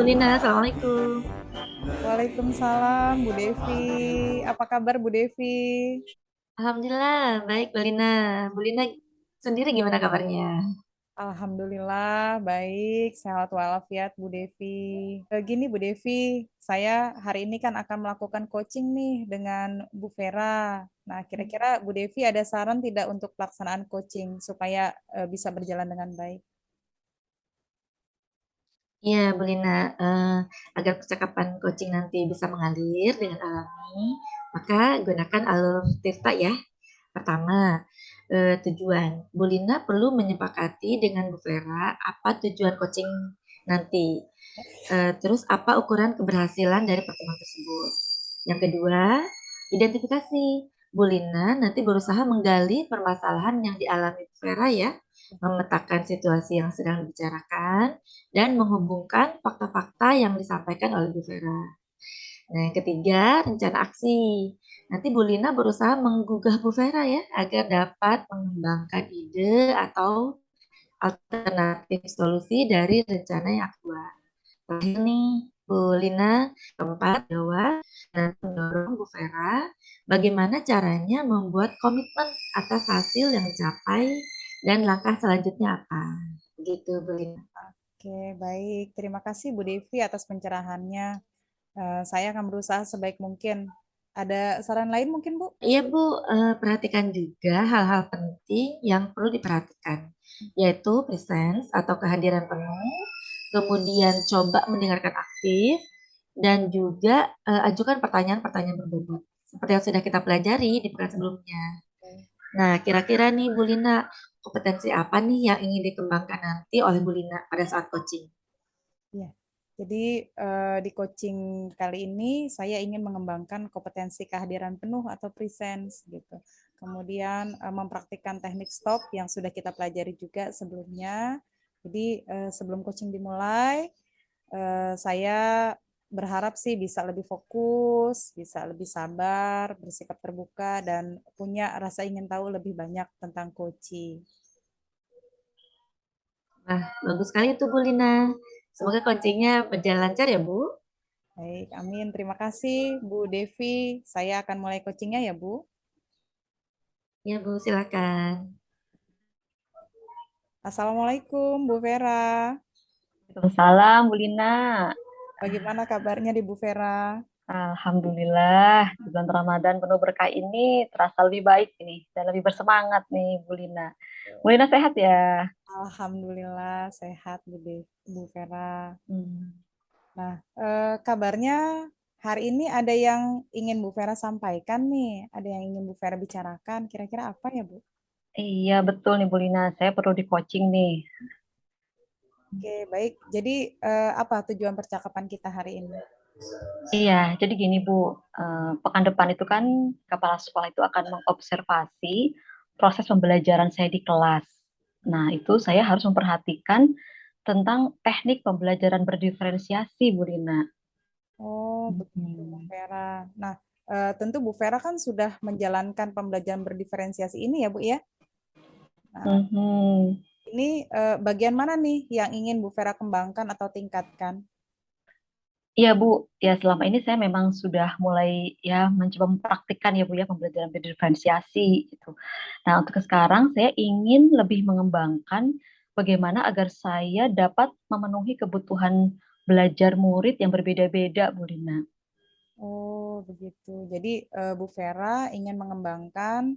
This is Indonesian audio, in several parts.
Bu Lina, Assalamualaikum. Waalaikumsalam, Bu Devi. Apa kabar, Bu Devi? Alhamdulillah, baik Bu Lina. Bu Lina sendiri gimana kabarnya? Alhamdulillah, baik, sehat walafiat, Bu Devi. Gini, Bu Devi, saya hari ini kan akan melakukan coaching nih dengan Bu Vera. Nah, kira-kira Bu Devi ada saran tidak untuk pelaksanaan coaching supaya bisa berjalan dengan baik? Iya, Bu Lina, eh, agar percakapan coaching nanti bisa mengalir dengan alami, maka gunakan alur Tirta ya. Pertama, tujuan. Bu Lina perlu menyepakati dengan Bu Vera apa tujuan coaching nanti. Terus apa ukuran keberhasilan dari pertemuan tersebut. Yang kedua, identifikasi. Bu Lina nanti berusaha menggali permasalahan yang dialami Bu Vera ya, memetakan situasi yang sedang dibicarakan, dan menghubungkan fakta-fakta yang disampaikan oleh Bu Vera. Nah, yang ketiga, rencana aksi. Nanti Bu Lina berusaha menggugah Bu Vera ya, agar dapat mengembangkan ide atau alternatif solusi dari rencana yang aktual. Terakhir nih, Bu Lina, keempat, Jawa, dan mendorong Bu Vera, bagaimana caranya membuat komitmen atas hasil yang dicapai dan langkah selanjutnya apa. Begitu, Bu Lina. Oke, baik. Terima kasih, Bu Devi, atas pencerahannya. Saya akan berusaha sebaik mungkin. Ada saran lain mungkin, Bu? Iya, Bu, perhatikan juga hal-hal penting yang perlu diperhatikan, yaitu presence atau kehadiran penuh, kemudian coba mendengarkan aktif, dan juga ajukan pertanyaan-pertanyaan berbobot, seperti yang sudah kita pelajari di pekan sebelumnya. Nah, kira-kira nih Bu Lina, kompetensi apa nih yang ingin dikembangkan nanti oleh Bu Lina pada saat coaching? Ya, jadi di coaching kali ini saya ingin mengembangkan kompetensi kehadiran penuh atau presence gitu. Kemudian mempraktikkan teknik stop yang sudah kita pelajari juga sebelumnya. Jadi sebelum coaching dimulai, saya berharap sih bisa lebih fokus, bisa lebih sabar, bersikap terbuka, dan punya rasa ingin tahu lebih banyak tentang coaching. Nah, bagus sekali tuh Bu Lina. Semoga coachingnya berjalan lancar ya Bu. Baik, amin. Terima kasih, Bu Devi. Saya akan mulai coachingnya ya, Bu. Ya Bu, silakan. Assalamualaikum, Bu Vera. Waalaikumsalam, Bu Lina. Bagaimana kabarnya di Bu Vera? Alhamdulillah, di bulan Ramadan penuh berkah ini terasa lebih baik ini dan lebih bersemangat nih, Bu Lina. Bu Lina sehat ya? Alhamdulillah sehat, Bu Vera. Hmm. Nah, kabarnya hari ini ada yang ingin Bu Vera sampaikan nih, ada yang ingin Bu Vera bicarakan. Kira-kira apa ya, Bu? Iya, betul nih, Bu Lina. Saya perlu di coaching nih. Oke, baik. Jadi, apa tujuan percakapan kita hari ini? Iya, jadi gini, Bu. Pekan depan itu kan kepala sekolah itu akan mengobservasi proses pembelajaran saya di kelas. Nah, itu saya harus memperhatikan tentang teknik pembelajaran berdiferensiasi, Bu Lina. Oh, begitu, Bu Hmm. Vera. Nah, tentu Bu Vera kan sudah menjalankan pembelajaran berdiferensiasi ini ya, Bu ya. Nah, Mhm. ini bagian mana nih yang ingin Bu Vera kembangkan atau tingkatkan? Iya Bu, ya selama ini saya memang sudah mulai ya mencoba mempraktikkan ya Bu ya pembelajaran berdiferensiasi gitu. Nah untuk sekarang saya ingin lebih mengembangkan bagaimana agar saya dapat memenuhi kebutuhan belajar murid yang berbeda-beda Bu Lina. Oh, begitu. Jadi Bu Vera ingin mengembangkan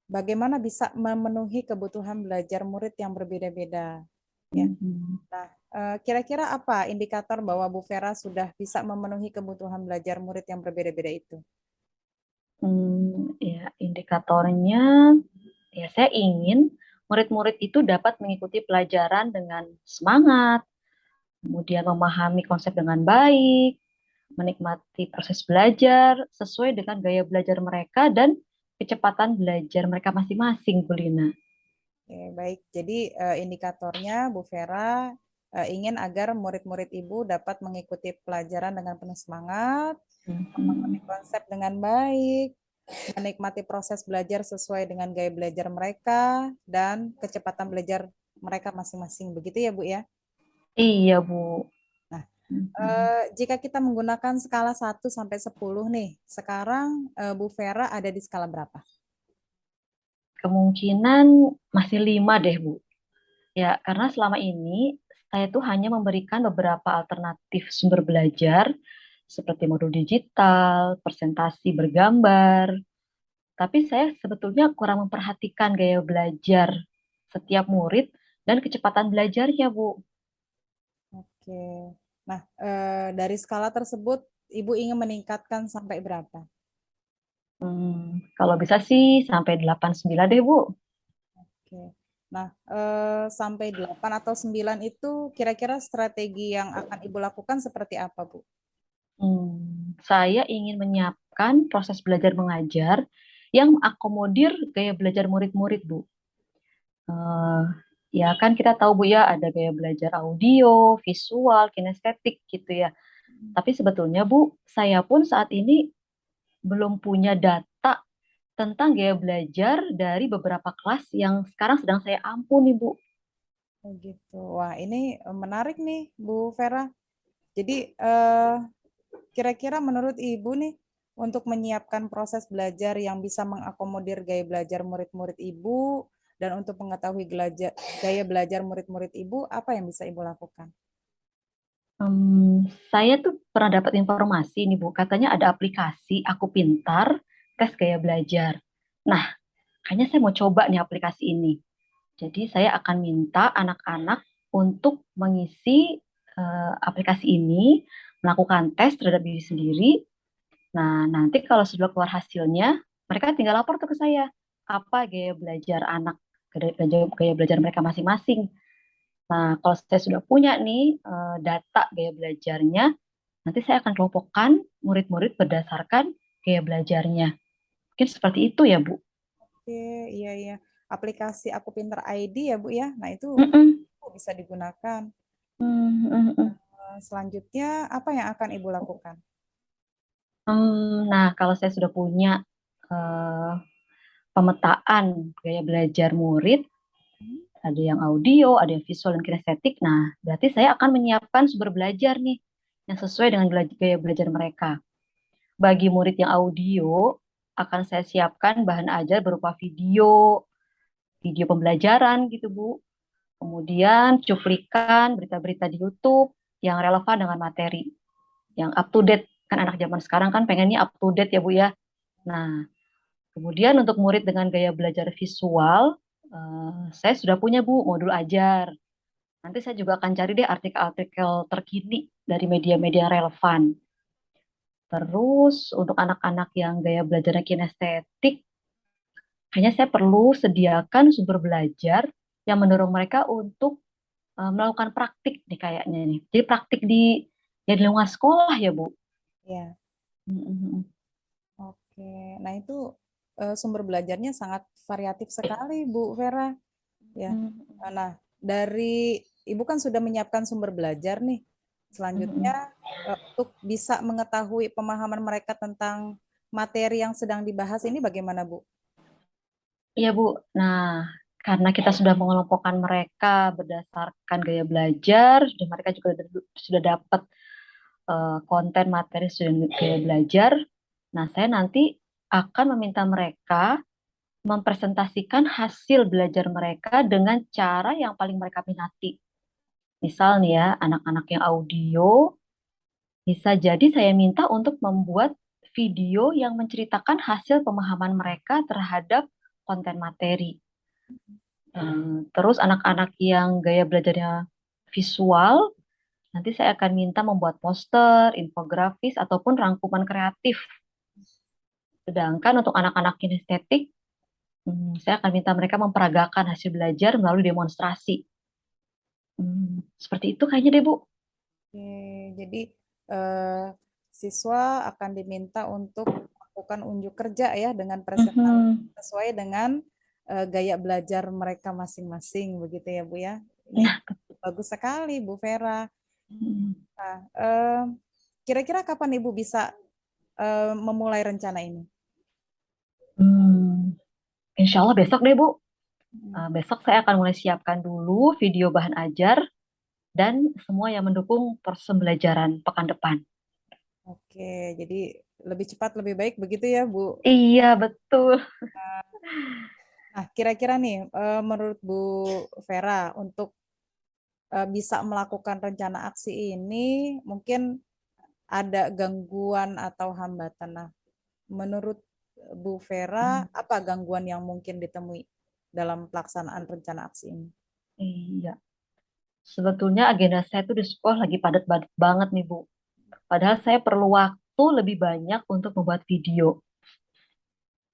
bagaimana bisa memenuhi kebutuhan belajar murid yang berbeda-beda. Ya. Mhm. Nah, kira-kira apa indikator bahwa Bu Vera sudah bisa memenuhi kebutuhan belajar murid yang berbeda-beda itu? Ya indikatornya ya saya ingin murid-murid itu dapat mengikuti pelajaran dengan semangat, kemudian memahami konsep dengan baik, menikmati proses belajar sesuai dengan gaya belajar mereka dan kecepatan belajar mereka masing-masing, Bu Lina. Oke, baik. Jadi indikatornya Bu Vera ingin agar murid-murid Ibu dapat mengikuti pelajaran dengan penuh semangat, memahami Mhm. konsep dengan baik, menikmati proses belajar sesuai dengan gaya belajar mereka, dan kecepatan belajar mereka masing-masing. Begitu ya, Bu ya? Iya, Bu. Jika kita menggunakan skala 1 sampai 10 nih, sekarang Bu Vera ada di skala berapa? Kemungkinan masih 5 deh, Bu. Ya, karena selama ini saya tuh hanya memberikan beberapa alternatif sumber belajar seperti modul digital, presentasi bergambar, tapi saya sebetulnya kurang memperhatikan gaya belajar setiap murid dan kecepatan belajarnya, Bu. Oke. Nah, dari skala tersebut, Ibu ingin meningkatkan sampai berapa? Kalau bisa sih sampai 8-9 deh, Bu. Oke. Nah, sampai 8 atau 9 itu kira-kira strategi yang akan Ibu lakukan seperti apa, Bu? Saya ingin menyiapkan proses belajar mengajar yang mengakomodir gaya belajar murid-murid, Bu. Eh, ya kan kita tahu Bu ya ada gaya belajar audio, visual, kinestetik gitu ya. Tapi sebetulnya Bu, saya pun saat ini belum punya data tentang gaya belajar dari beberapa kelas yang sekarang sedang saya ampuni, Bu. Oh gitu. Wah, ini menarik nih, Bu Vera. Jadi, kira-kira menurut Ibu nih, untuk menyiapkan proses belajar yang bisa mengakomodir gaya belajar murid-murid Ibu, dan untuk mengetahui gaya belajar murid-murid Ibu, apa yang bisa Ibu lakukan? Saya tuh pernah dapat informasi nih Bu, katanya ada aplikasi Aku Pintar tes gaya belajar. Nah, kayaknya saya mau coba nih aplikasi ini. Jadi saya akan minta anak-anak untuk mengisi aplikasi ini, melakukan tes terhadap diri sendiri. Nah, nanti kalau sudah keluar hasilnya, mereka tinggal lapor tuh ke saya. Apa gaya belajar anak, gaya belajar mereka masing-masing. Nah, kalau saya sudah punya nih data gaya belajarnya, nanti saya akan kelompokkan murid-murid berdasarkan gaya belajarnya. Mungkin seperti itu ya, Bu. Oke, iya, iya. Aplikasi Aku Pintar ID ya, Bu ya. Nah, itu Mm-mm. bisa digunakan. Mm, mm, mm. Selanjutnya, apa yang akan Ibu lakukan? Nah, kalau saya sudah punya eh, pemetaan gaya belajar murid, ada yang audio, ada yang visual dan kinestetik. Nah, berarti saya akan menyiapkan sumber belajar nih yang sesuai dengan gaya belajar mereka. Bagi murid yang audio, akan saya siapkan bahan ajar berupa video, video pembelajaran gitu, Bu. Kemudian cuplikan berita-berita di YouTube yang relevan dengan materi, yang up to date. Kan anak zaman sekarang kan pengennya up to date ya, Bu ya. Nah, kemudian untuk murid dengan gaya belajar visual, saya sudah punya Bu modul ajar. Nanti saya juga akan cari deh artikel-artikel terkini dari media-media yang relevan. Terus untuk anak-anak yang gaya belajarnya kinestetik, kayaknya saya perlu sediakan sumber belajar yang mendorong mereka untuk melakukan praktik nih kayaknya nih. Jadi praktik di lingkungan sekolah ya Bu. Ya, Mm, oke. Nah, itu sumber belajarnya sangat variatif sekali, Bu Vera. Ya. mm, Nah, dari Ibu kan sudah menyiapkan sumber belajar nih. mm, mm. Selanjutnya, untuk bisa mengetahui pemahaman mereka tentang materi yang sedang dibahas ini bagaimana, Bu? Iya Bu. Nah, karena kita sudah mengelompokkan mereka berdasarkan gaya belajar, sudah mereka juga sudah dapat konten materi student gaya belajar. Nah, saya nanti akan meminta mereka mempresentasikan hasil belajar mereka dengan cara yang paling mereka minati. Misal nih ya, anak-anak yang audio, bisa jadi saya minta untuk membuat video yang menceritakan hasil pemahaman mereka terhadap konten materi. Terus anak-anak yang gaya belajarnya visual, nanti saya akan minta membuat poster, infografis, ataupun rangkuman kreatif. Sedangkan untuk anak-anak kinestetik, saya akan minta mereka memperagakan hasil belajar melalui demonstrasi. Seperti itu kayaknya deh, Bu. Oke, jadi eh, siswa akan diminta untuk melakukan unjuk kerja ya dengan presentasi Mhm. sesuai dengan gaya belajar mereka masing-masing, begitu ya, Bu ya. Ini Nah, bagus sekali, Bu Vera. mm, Nah, kira-kira kapan Ibu bisa memulai rencana ini? hmm, insya Allah besok deh, Bu. Hmm. Besok saya akan mulai siapkan dulu video bahan ajar. dan semua yang mendukung proses pembelajaran pekan depan. Oke, jadi lebih cepat lebih baik begitu ya, Bu. Iya, betul. Nah, kira-kira nih, menurut Bu Vera, untuk bisa melakukan rencana aksi ini, mungkin ada gangguan atau hambatan. Nah, menurut Bu Vera, apa gangguan yang mungkin ditemui dalam pelaksanaan rencana aksi ini? Iya. Sebetulnya agenda saya tuh di sekolah lagi padat-padat banget nih, Bu. Padahal saya perlu waktu lebih banyak untuk membuat video.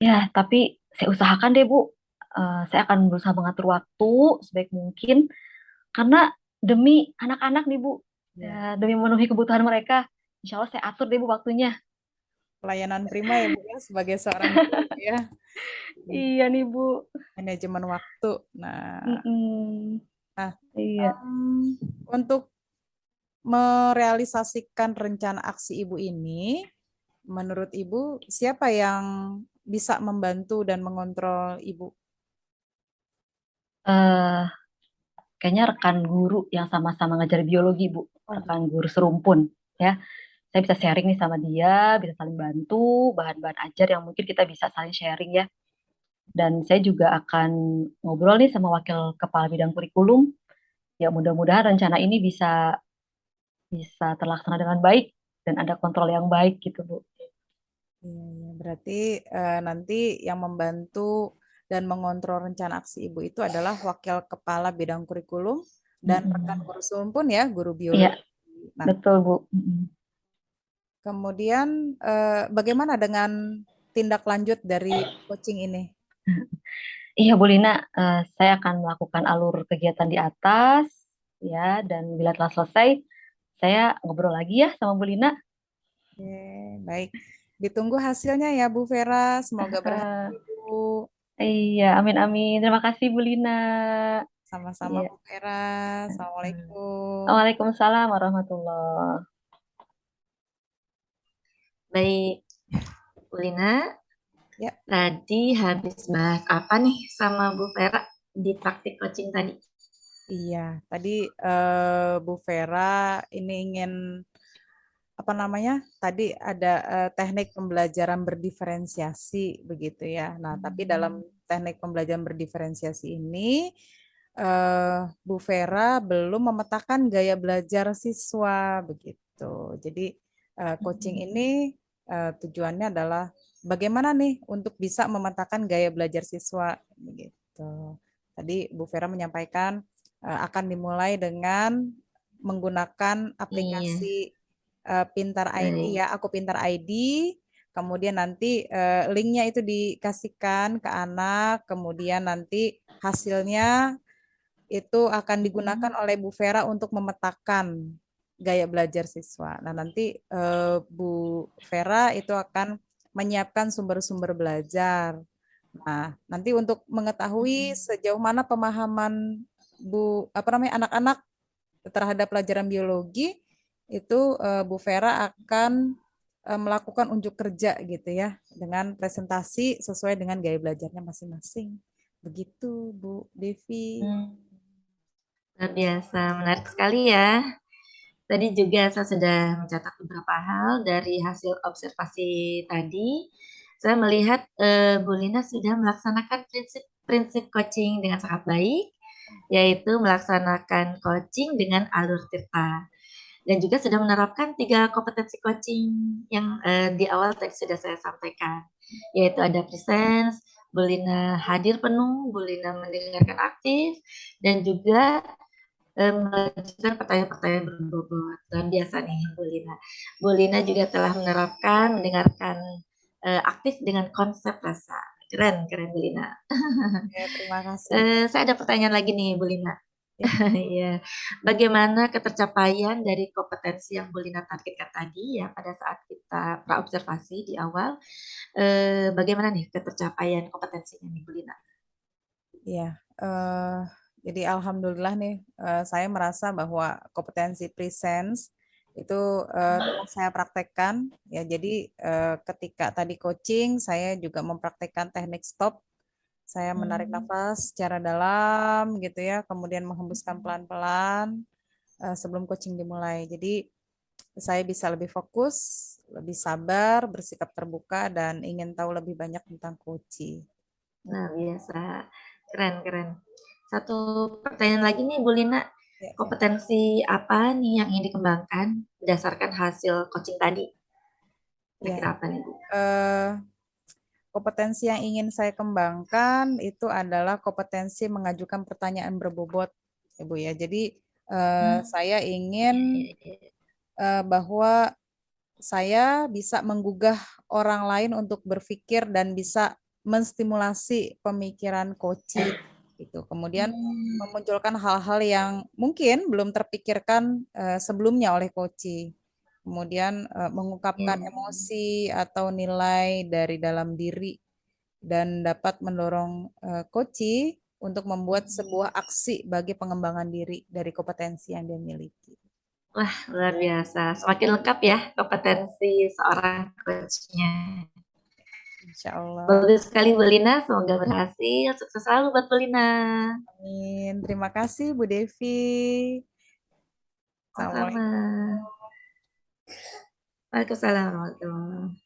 Ya, tapi saya usahakan deh, Bu. Saya akan berusaha mengatur waktu sebaik mungkin karena demi anak-anak nih, Bu. Ya, Ya, demi memenuhi kebutuhan mereka. Insya Allah saya atur deh, Bu, waktunya. pelayanan prima ya, Bu, ya, sebagai seorang guru ya, di Iya nih, Bu. manajemen waktu. Nah, Mm-mm. Iya. untuk merealisasikan rencana aksi Ibu ini, menurut Ibu, siapa yang bisa membantu dan mengontrol Ibu? eh Kayaknya rekan guru yang sama-sama ngajar biologi, Bu. Oh, Rekan guru serumpun, ya. Saya bisa sharing nih sama dia, bisa saling bantu, bahan-bahan ajar yang mungkin kita bisa saling sharing ya. Dan saya juga akan ngobrol nih sama wakil kepala bidang kurikulum. Ya mudah-mudahan rencana ini bisa bisa terlaksana dengan baik dan ada kontrol yang baik gitu, Bu. iya, iya. Berarti nanti yang membantu dan mengontrol rencana aksi Ibu itu adalah wakil kepala bidang kurikulum dan rekan Mm-mm. guru sumpun ya, guru Iya, biologi. Nah, betul, Bu. Mm-mm. kemudian bagaimana dengan tindak lanjut dari coaching ini? Iya, Bu Lina, saya akan melakukan alur kegiatan di atas, ya, dan bila telah selesai, saya ngobrol lagi ya sama Bu Lina. Oke, baik. Ditunggu hasilnya ya Bu Vera, semoga berhasil Eh, Bu. iya, amin amin. Terima kasih Bu Lina. Sama-sama Iya. Bu Vera. Assalamualaikum. Waalaikumsalam warahmatullahi. Baik, Bu Lina, Ya, tadi habis bahas apa nih sama Bu Vera di praktik coaching tadi? iya. Tadi Bu Vera ini ingin apa namanya? Tadi ada teknik pembelajaran berdiferensiasi begitu ya. Nah, tapi dalam teknik pembelajaran berdiferensiasi ini Bu Vera belum memetakan gaya belajar siswa begitu. Jadi coaching ini tujuannya adalah bagaimana nih untuk bisa memetakan gaya belajar siswa begitu. Tadi Bu Vera menyampaikan akan dimulai dengan menggunakan Iya, aplikasi Pintar ID baik. ya, Aku Pintar ID. Kemudian nanti linknya itu dikasihkan ke anak, kemudian nanti hasilnya itu akan digunakan oleh Bu Vera untuk memetakan gaya belajar siswa. Nah, nanti Bu Vera itu akan menyiapkan sumber-sumber belajar. Nah, nanti untuk mengetahui sejauh mana pemahaman Bu apa namanya anak-anak terhadap pelajaran biologi itu Bu Vera akan melakukan unjuk kerja gitu ya dengan presentasi sesuai dengan gaya belajarnya masing-masing. Begitu Bu Devi. Hmm. Luar biasa, menarik sekali ya. Tadi juga saya sudah mencatat beberapa hal dari hasil observasi tadi. Saya melihat Bu Lina sudah melaksanakan prinsip-prinsip coaching dengan sangat baik, yaitu melaksanakan coaching dengan alur tirta. Dan juga sudah menerapkan 3 kompetensi coaching yang di awal tadi sudah saya sampaikan, yaitu ada presence, Bu Lina hadir penuh, Bu Lina mendengarkan aktif, dan juga mengajukan pertanyaan-pertanyaan berbobot. Luar biasa nih Bu Lina. Bu Lina juga telah menerapkan, mendengarkan aktif dengan konsep rasa. Keren, keren Bu Lina. Ya, terima kasih. Saya ada pertanyaan lagi nih Bu Lina. Ya, Iya. Bagaimana ketercapaian dari kompetensi yang Bu Lina targetkan tadi ya pada saat kita praobservasi di awal? Bagaimana nih ketercapaian kompetensinya nih Bu Lina? ya. Jadi alhamdulillah nih saya merasa bahwa kompetensi presence itu telah saya praktekkan ya. Jadi ketika tadi coaching saya juga mempraktekkan teknik stop. Saya menarik nafas secara dalam gitu ya, kemudian menghembuskan pelan-pelan. sebelum coaching dimulai. Jadi saya bisa lebih fokus, lebih sabar, bersikap terbuka, dan ingin tahu lebih banyak tentang coaching. Nah, biasa. Keren. Satu pertanyaan lagi nih, Bu Lina. Ya, Kompetensi apa nih yang ingin dikembangkan berdasarkan hasil coaching tadi? ya. Kira-kira apa nih, Bu? Kompetensi yang ingin saya kembangkan itu adalah kompetensi mengajukan pertanyaan berbobot, Ibu ya. Jadi saya ingin bahwa saya bisa menggugah orang lain untuk berpikir dan bisa menstimulasi pemikiran coaching gitu. Kemudian memunculkan hal-hal yang mungkin belum terpikirkan sebelumnya oleh coaching. Kemudian mengungkapkan emosi atau nilai dari dalam diri dan dapat mendorong coaching untuk membuat sebuah aksi bagi pengembangan diri dari kompetensi yang dia miliki. Wah, luar biasa. Semakin lengkap ya kompetensi seorang coachnya. Insya Allah. Bagus sekali Bu Lina, semoga berhasil. Sukses selalu buat Bu Lina. Amin. Terima kasih Bu Devi. Sama-sama. Assalamualaikum. Waalaikumsalam warahmatullahi wabarakatuh.